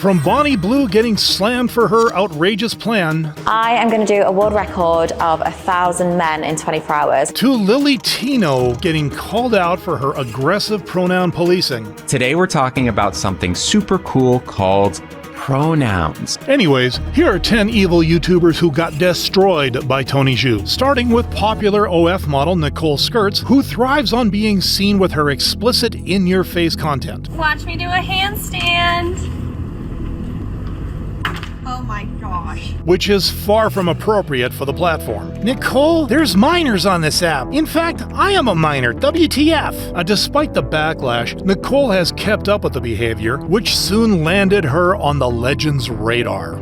From Bonnie Blue getting slammed for her outrageous plan, I am going to do a world record of 1,000 men in 24 hours. to Lily Tino getting called out for her aggressive pronoun policing. Today we're talking about something super cool called pronouns. Anyways, here are 10 evil YouTubers who got destroyed by Tony Zhu. Starting with popular OF model Nicole Skirts, who thrives on being seen with her explicit in-your-face content. Watch me do a handstand. Oh my gosh. Which is far from appropriate for the platform. Nicole, there's minors on this app. In fact, I am a minor, WTF. Despite the backlash, Nicole has kept up with the behavior, which soon landed her on the Legends radar.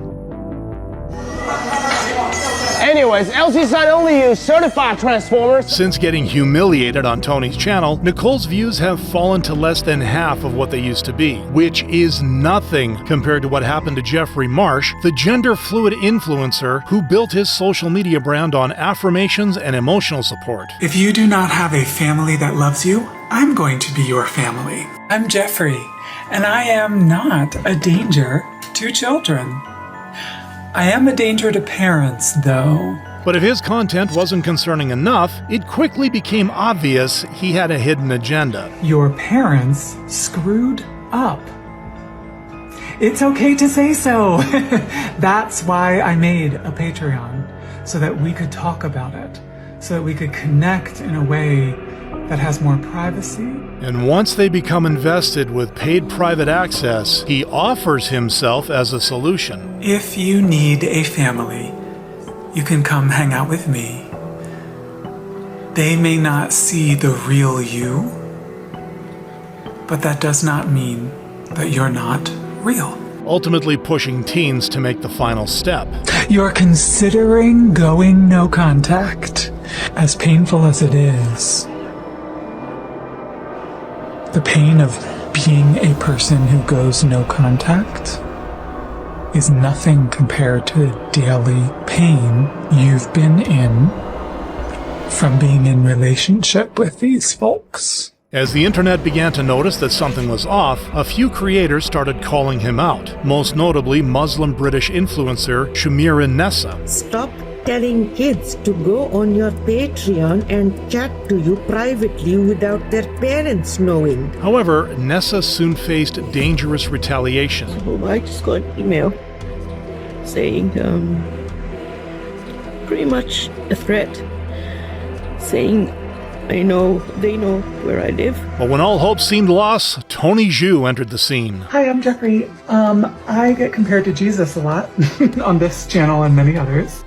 Anyways, LC's not only use certified transformers. Since getting humiliated on Tony's channel, Nicole's views have fallen to less than half of what they used to be, which is nothing compared to what happened to Jeffrey Marsh, the gender-fluid influencer who built his social media brand on affirmations and emotional support. If you do not have a family that loves you, I'm going to be your family. I'm Jeffrey, and I am not a danger to children. I am a danger to parents, though. But if his content wasn't concerning enough, it quickly became obvious he had a hidden agenda. Your parents screwed up. It's okay to say so. That's why I made a Patreon, so that we could talk about it, so that we could connect in a way that has more privacy. And once they become invested with paid private access, he offers himself as a solution. If you need a family, you can come hang out with me. They may not see the real you, but that does not mean that you're not real. Ultimately pushing teens to make the final step. You're considering going no contact, as painful as it is. The pain of being a person who goes no contact is nothing compared to the daily pain you've been in from being in relationship with these folks. As the internet began to notice that something was off, a few creators started calling him out, most notably Muslim British influencer Shamira Nessa. Stop telling kids to go on your Patreon and chat to you privately without their parents knowing. However, Nessa soon faced dangerous retaliation. So I just got an email saying, pretty much a threat, saying they know where I live. But when all hope seemed lost, Tony Zhu entered the scene. Hi, I'm Jeffrey. I get compared to Jesus a lot on this channel and many others.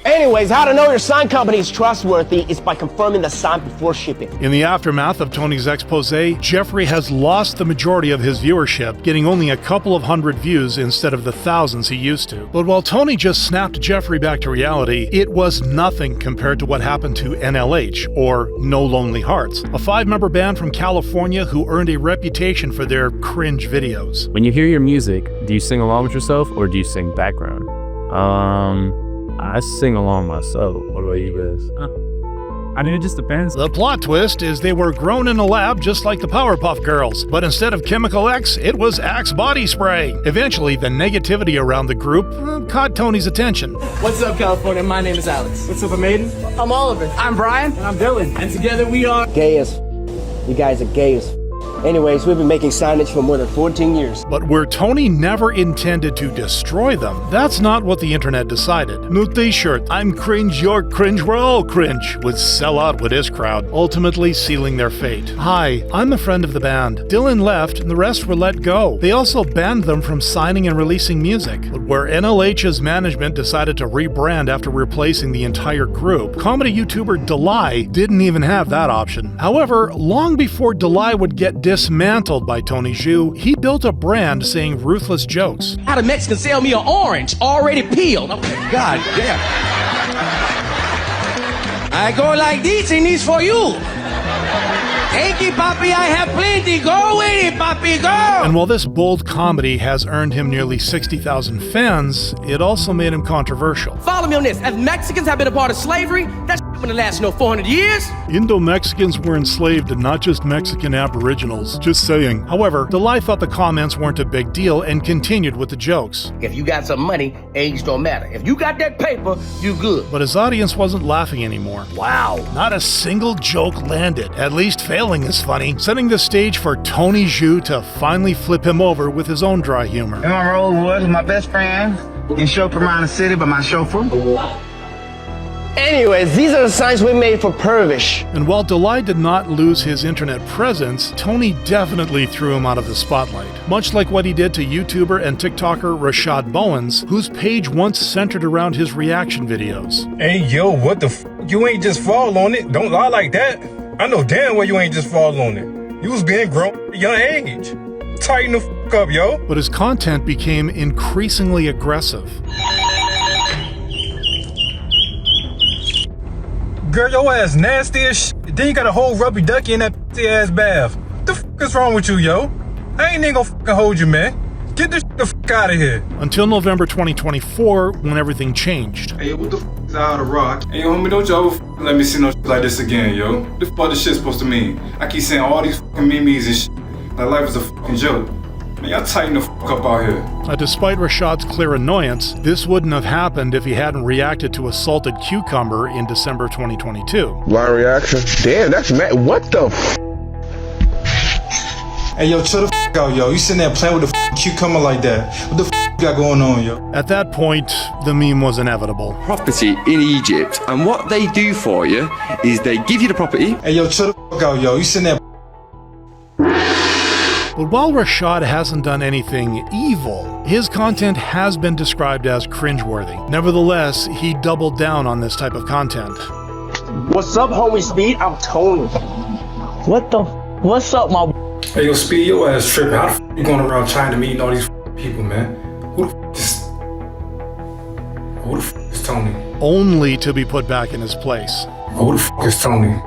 Anyways, how to know your sign company is trustworthy is by confirming the sign before shipping. In the aftermath of Tony's expose, Jeffrey has lost the majority of his viewership, getting only a couple of hundred views instead of the thousands he used to. But while Tony just snapped Jeffrey back to reality, it was nothing compared to what happened to NLH, or No Lonely Hearts, a 5-member band from California who earned a reputation for their cringe videos. When you hear your music, do you sing along with yourself or do you sing background? I sing along myself. What about you guys? I mean, it just depends. The plot twist is they were grown in a lab just like the Powerpuff Girls, but instead of Chemical X, it was Axe body spray. Eventually, the negativity around the group caught Tony's attention. What's up, California? My name is Alex. What's up, I'm Aiden? I'm Oliver. I'm Brian. And I'm Dylan. And together we are... Gayest. You guys are gayest. Anyways, we've been making signage for more than 14 years. But where Tony never intended to destroy them, that's not what the internet decided. New t-shirt, I'm cringe, you're cringe, we're all cringe, would sell out with his crowd, ultimately sealing their fate. Hi, I'm the friend of the band. Dylan left and the rest were let go. They also banned them from signing and releasing music. But where NLH's management decided to rebrand after replacing the entire group, comedy YouTuber Delay didn't even have that option. However, long before Delay would get dismantled by Tony Zhu, he built a brand saying ruthless jokes. How the Mexicans sell me an orange already peeled? Oh, God damn. I go like this and this for you. Thank you, papi, I have plenty. Go with it, papi, go! And while this bold comedy has earned him nearly 60,000 fans, it also made him controversial. Follow me on this. As Mexicans have been a part of slavery, that gonna last no 400 years. Indo-Mexicans were enslaved and not just Mexican aboriginals. Just saying. However, Delay thought the comments weren't a big deal and continued with the jokes. If you got some money, age don't matter. If you got that paper, you good. But his audience wasn't laughing anymore. Wow, not a single joke landed. At least failing is funny, setting the stage for Tony Zhu to finally flip him over with his own dry humor. And my role was my best friend in chauffeur around the city, but my chauffeur. Anyways, these are the signs we made for Pervish. And while Delay did not lose his internet presence, Tony definitely threw him out of the spotlight. Much like what he did to YouTuber and TikToker Rashad Bowens, whose page once centered around his reaction videos. Hey yo, what the f? You ain't just fall on it. Don't lie like that. I know damn well you ain't just fall on it. You was being grown at a young age. Tighten the f up, yo. But his content became increasingly aggressive. Girl, your ass nasty as shit. Then you got a whole rubby ducky in that ass bath. What the f is wrong with you, yo? I ain't even gonna f***ing hold you, man. Get this the f out of here. Until November 2024, when everything changed. Hey, what the f is out of rock? Hey, homie, don't you ever let me see no shit like this again, yo. What the fuck this shit supposed to mean? I keep saying all these fucking memes and shit. Like life is a fucking joke. Man, y'all tighten the f up out here. Despite Rashad's clear annoyance, this wouldn't have happened if he hadn't reacted to a salted cucumber in December 2022. Live reaction? Damn, that's mad. What the f? Hey, yo, chill the f out, yo. You sitting there playing with the f cucumber like that. What the f you got going on, yo? At that point, the meme was inevitable. Property in Egypt, and what they do for you is they give you the property. Hey, yo, chill the f out, yo. You sitting there. But while Rashad hasn't done anything evil, his content has been described as cringeworthy. Nevertheless, he doubled down on this type of content. What's up, homie Speed? I'm Tony. What's up, my... Hey, yo, Speed, your ass tripping. How the f you going around China meeting all these people, man? Who the f is Tony? Only to be put back in his place. Who the f is Tony?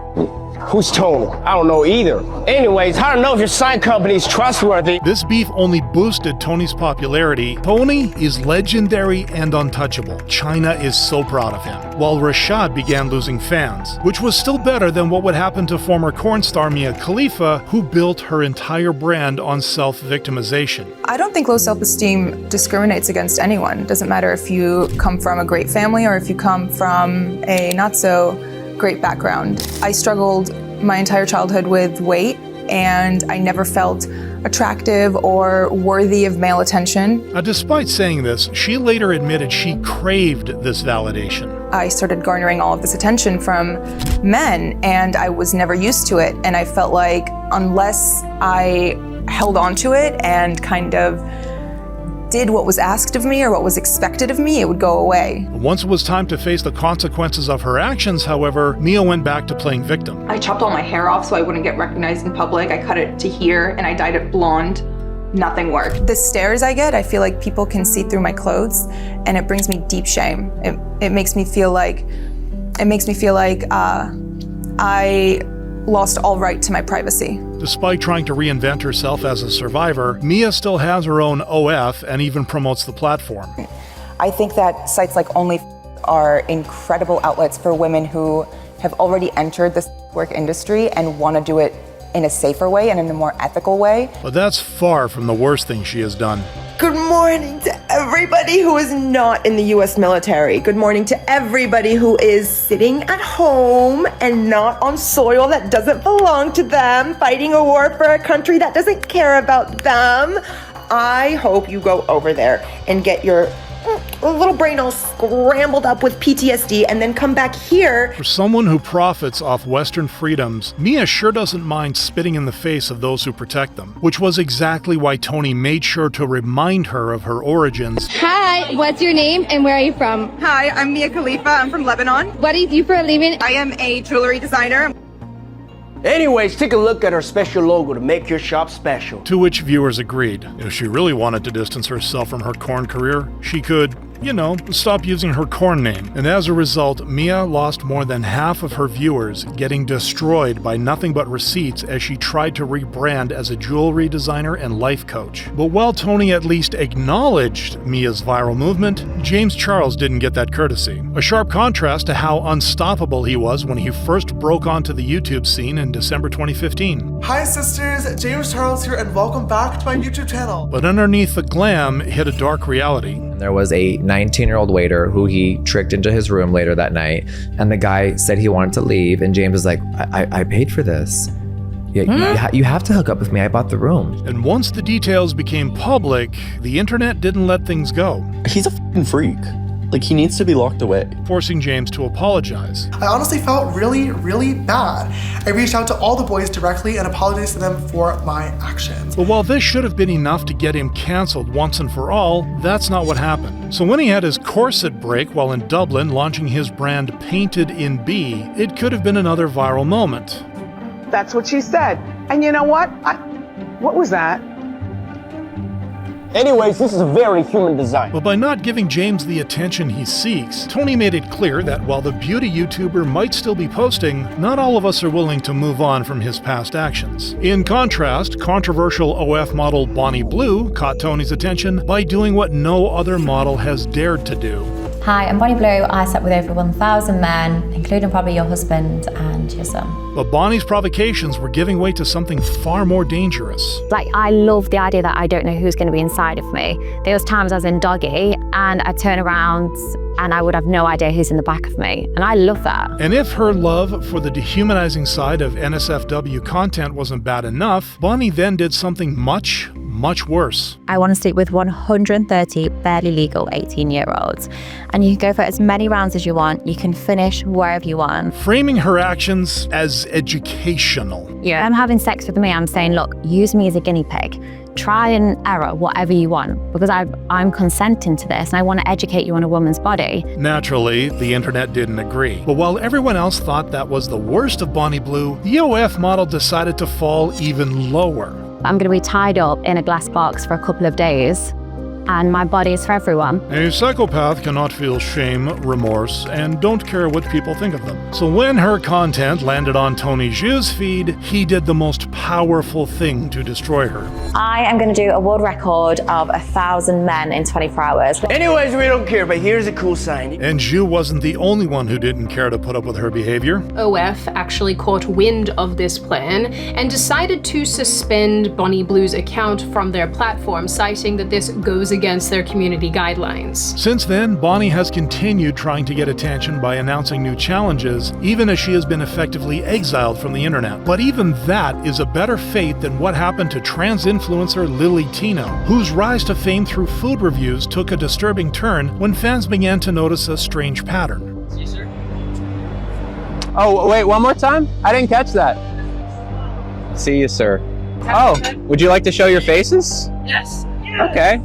Who's Tony? I don't know either. Anyways, how to know if your sign company is trustworthy? This beef only boosted Tony's popularity. Tony is legendary and untouchable. China is so proud of him. While Rashad began losing fans, which was still better than what would happen to former corn star Mia Khalifa, who built her entire brand on self-victimization. I don't think low self-esteem discriminates against anyone. It doesn't matter if you come from a great family or if you come from a not so great background. I struggled my entire childhood with weight, and I never felt attractive or worthy of male attention. Despite saying this, she later admitted she craved this validation. I started garnering all of this attention from men, and I was never used to it. And I felt like unless I held on to it and kind of did what was asked of me or what was expected of me, it would go away. Once it was time to face the consequences of her actions, however, Mia went back to playing victim. I chopped all my hair off so I wouldn't get recognized in public. I cut it to here and I dyed it blonde. Nothing worked. The stares I get, I feel like people can see through my clothes, and it brings me deep shame. It makes me feel like I lost all right to my privacy. Despite trying to reinvent herself as a survivor, Mia still has her own OF and even promotes the platform. I think that sites like OnlyFans are incredible outlets for women who have already entered the work industry and want to do it in a safer way and in a more ethical way. But that's far from the worst thing she has done. Good morning to everybody who is not in the US military. Good morning to everybody who is sitting at home and not on soil that doesn't belong to them, fighting a war for a country that doesn't care about them. I hope you go over there and get your little brain all scrambled up with PTSD and then come back here. For someone who profits off Western freedoms, Mia sure doesn't mind spitting in the face of those who protect them, which was exactly why Tony made sure to remind her of her origins. Hi, what's your name and where are you from? Hi, I'm Mia Khalifa. I'm from Lebanon. What do you do for a living? I am a jewelry designer. Anyways, take a look at our special logo to make your shop special. To which viewers agreed. If she really wanted to distance herself from her corn career, she could You know, stop using her corn name. And as a result, Mia lost more than half of her viewers, getting destroyed by nothing but receipts as she tried to rebrand as a jewelry designer and life coach. But while Tony at least acknowledged Mia's viral movement, James Charles didn't get that courtesy. A sharp contrast to how unstoppable he was when he first broke onto the YouTube scene in December 2015. Hi sisters, James Charles here and welcome back to my YouTube channel. But underneath the glam hid a dark reality. There was a 19-year-old waiter who he tricked into his room later that night, and the guy said he wanted to leave, and James was like, I paid for this. You have to hook up with me, I bought the room. And once the details became public, the internet didn't let things go. He's a f***ing freak. Like, he needs to be locked away. Forcing James to apologize. I honestly felt really, really bad. I reached out to all the boys directly and apologized to them for my actions. But while this should have been enough to get him cancelled once and for all, that's not what happened. So when he had his corset break while in Dublin launching his brand Painted in B, it could have been another viral moment. That's what she said. And you know what? What was that? Anyways, this is a very human design. But by not giving James the attention he seeks, Tony made it clear that while the beauty YouTuber might still be posting, not all of us are willing to move on from his past actions. In contrast, controversial OF model Bonnie Blue caught Tony's attention by doing what no other model has dared to do. Hi, I'm Bonnie Blue. I slept with over 1,000 men, including probably your husband and your son. But Bonnie's provocations were giving way to something far more dangerous. Like, I love the idea that I don't know who's going to be inside of me. There was times I was in doggy and I'd turn around and I would have no idea who's in the back of me. And I love that. And if her love for the dehumanizing side of NSFW content wasn't bad enough, Bonnie then did something much worse. I want to sleep with 130 barely legal 18-year-olds. And you can go for as many rounds as you want. You can finish wherever you want. Framing her actions as educational. Yeah. I'm having sex with me. I'm saying, look, use me as a guinea pig. Try and error whatever you want, because I'm consenting to this and I want to educate you on a woman's body. Naturally, the internet didn't agree. But while everyone else thought that was the worst of Bonnie Blue, the OF model decided to fall even lower. I'm going to be tied up in a glass box for a couple of days, and my body is for everyone. A psychopath cannot feel shame, remorse, and don't care what people think of them. So when her content landed on Tony Zhu's feed, he did the most powerful thing to destroy her. I am going to do a world record of 1,000 men in 24 hours. Anyways, we don't care, but here's a cool sign. And Zhu wasn't the only one who didn't care to put up with her behavior. OF actually caught wind of this plan and decided to suspend Bonnie Blue's account from their platform, citing that this goes against their community guidelines. Since then, Bonnie has continued trying to get attention by announcing new challenges, even as she has been effectively exiled from the internet. But even that is a better fate than what happened to trans influencer Lily Tino, whose rise to fame through food reviews took a disturbing turn when fans began to notice a strange pattern. See you, sir. Oh, wait, one more time? I didn't catch that. See you, sir. Oh, would you like to show your faces? Yes. Okay.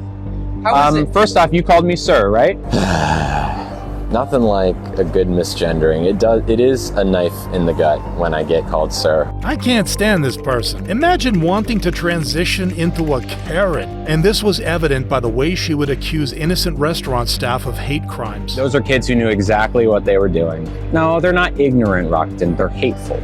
First off, you called me sir, right? Nothing like a good misgendering. It is a knife in the gut when I get called sir. I can't stand this person. Imagine wanting to transition into a Karen. And this was evident by the way she would accuse innocent restaurant staff of hate crimes. Those are kids who knew exactly what they were doing. No, they're not ignorant, Rockton. They're hateful.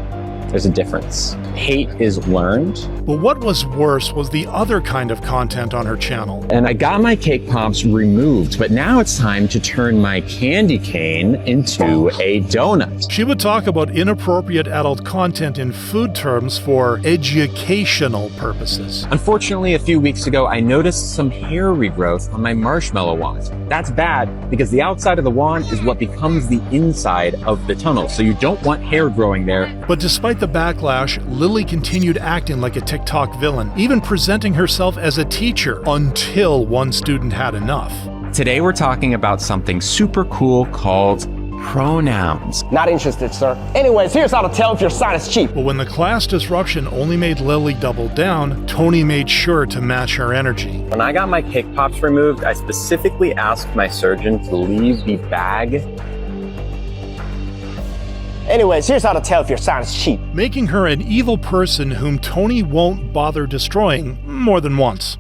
There's a difference. Hate is learned. But what was worse was the other kind of content on her channel. And I got my cake pops removed, but now it's time to turn my candy cane into a donut. She would talk about inappropriate adult content in food terms for educational purposes. Unfortunately, a few weeks ago, I noticed some hair regrowth on my marshmallow wand. That's bad because the outside of the wand is what becomes the inside of the tunnel, so you don't want hair growing there. But despite the backlash, Lily continued acting like a TikTok villain, even presenting herself as a teacher until one student had enough. Today we're talking about something super cool called pronouns. Not interested, sir. Anyways, here's how to tell if your sign is cheap. But when the class disruption only made Lily double down, Tony made sure to match her energy. When I got my cake pops removed, I specifically asked my surgeon to leave the bag. Anyways, here's how to tell if your sign is cheap. Making her an evil person whom Tony won't bother destroying more than once.